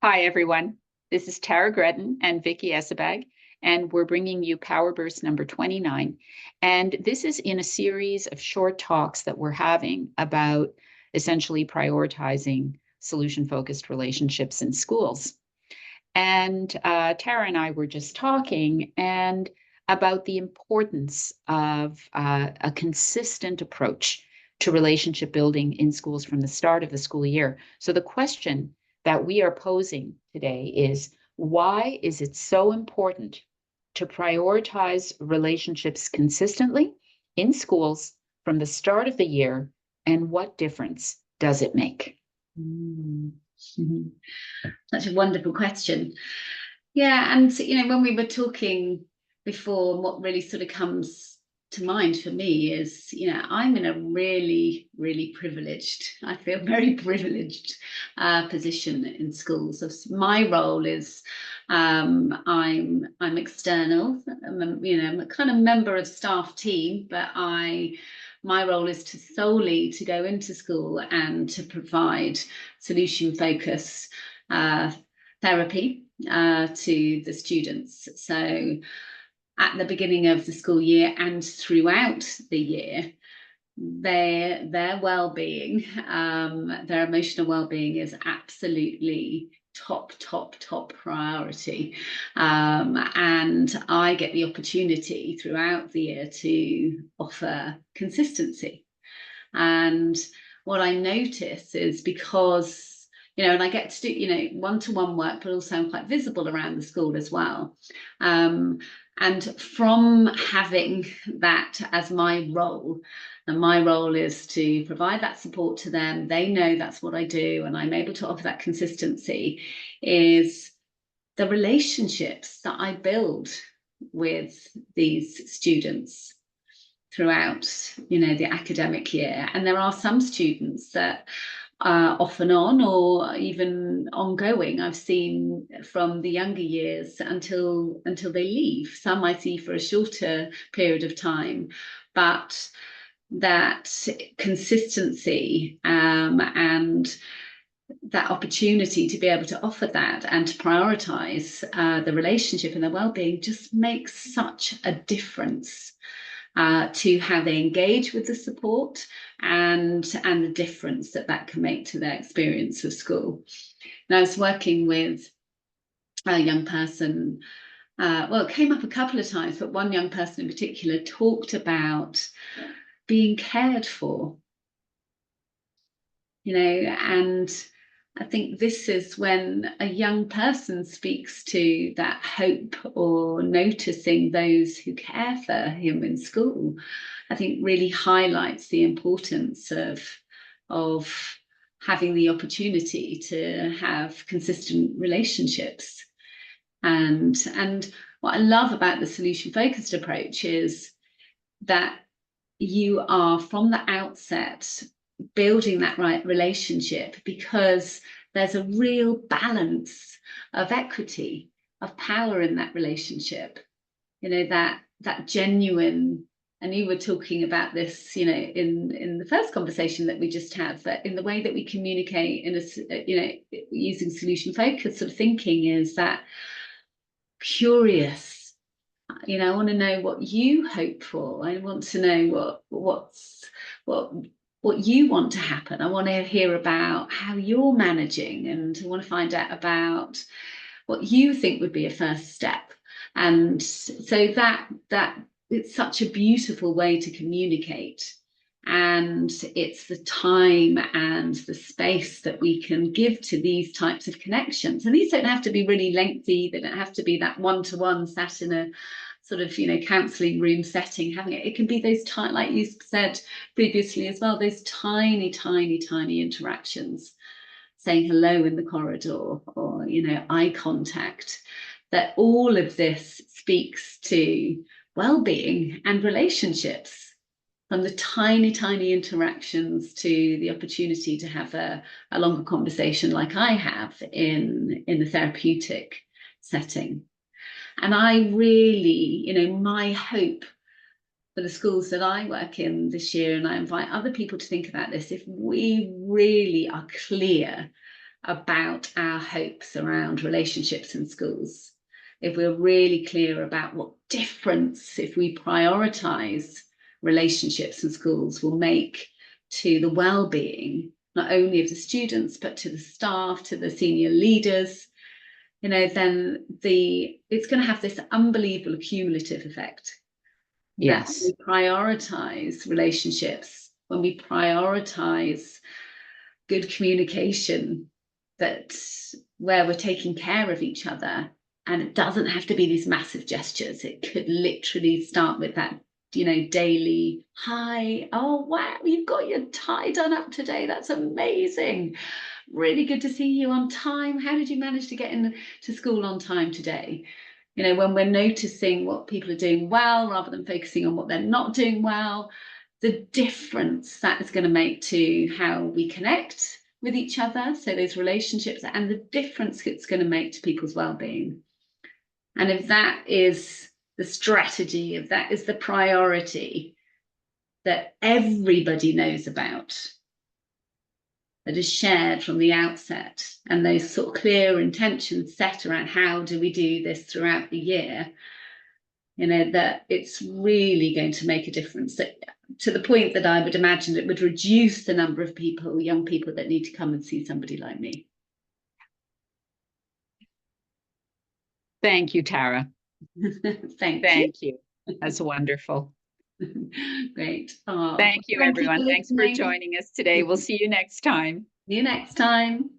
Hi, everyone. This is Tara Gretton and Vicky, and we're bringing you Power Burst number 29. And this is in a series of short talks that we're having about essentially prioritizing solution-focused relationships in schools. And Tara and I were just talking about the importance of a consistent approach to relationship building in schools from the start of the school year. So the question that we are posing today is, why is it so important to prioritize relationships consistently in schools from the start of the year, and what difference does it make? Such a wonderful question. Yeah, and when we were talking before, what really sort of comes to mind for me is, I'm in a really, really privileged, I feel very privileged position in schools. So my role is I'm external. I'm a kind of member of staff team, but my role is solely to go into school and to provide solution-focused therapy to the students. So at the beginning of the school year and throughout the year, their well-being, their emotional well-being is absolutely top priority. And I get the opportunity throughout the year to offer consistency. And what I notice is, because and I get to do one-to-one work, but also I'm quite visible around the school as well. And from having that as my role, and my role is to provide that support to them, they know that's what I do, and I'm able to offer that consistency, is the relationships that I build with these students throughout the academic year. And there are some students that off and on, or even ongoing, I've seen from the younger years until they leave. Some I see for a shorter period of time, but that consistency and that opportunity to be able to offer that and to prioritize the relationship and their well-being just makes such a difference to how they engage with the support and the difference that can make to their experience of school. And I was working with a young person, it came up a couple of times, but one young person in particular talked about being cared for, and I think this is when a young person speaks to that hope, or noticing those who care for him in school, I think really highlights the importance of having the opportunity to have consistent relationships. And what I love about the solution-focused approach is that you are, from the outset, building that right relationship, because there's a real balance of equity, of power in that relationship, that genuine. And you were talking about this, in the first conversation that we just had, that in the way that we communicate using solution-focused sort of thinking, is that curious. I want to know what you hope for. I want to know what you want to happen. I want to hear about how you're managing, and I want to find out about what you think would be a first step. And so that it's such a beautiful way to communicate. And it's the time and the space that we can give to these types of connections. And these don't have to be really lengthy. They don't have to be that one-to-one sat in a sort of counselling room setting, having it. It can be those tiny, like you said previously as well, those tiny interactions, saying hello in the corridor, or eye contact. That all of this speaks to well-being and relationships, from the tiny interactions to the opportunity to have a longer conversation like I have in the therapeutic setting. And I really, my hope for the schools that I work in this year, and I invite other people to think about this, if we really are clear about our hopes around relationships in schools, if we're really clear about what difference, if we prioritise relationships in schools, will make to the well-being, not only of the students, but to the staff, to the senior leaders, you know, then it's going to have this unbelievable cumulative effect. That Yes. we prioritise relationships, when we prioritise good communication, that where we're taking care of each other, and it doesn't have to be these massive gestures. It could literally start with that, you know, daily hi, oh wow, you've got your tie done up today, that's amazing, really good to see you on time, how did you manage to get to school on time today? You know, when we're noticing what people are doing well rather than focusing on what they're not doing well, the difference that is going to make to how we connect with each other, so those relationships, and the difference it's going to make to people's well-being. And if that is the strategy, if that is the priority that everybody knows about, that is shared from the outset, and those sort of clear intentions set around how do we do this throughout the year, you know, that it's really going to make a difference, that, to the point that I would imagine it would reduce the number of people, young people, that need to come and see somebody like me. Thank you, Tara. Thank You. That's wonderful. you. Great. Oh, Thank you, everyone. Thanks for listening. joining us today. We'll see you next time. See you next time.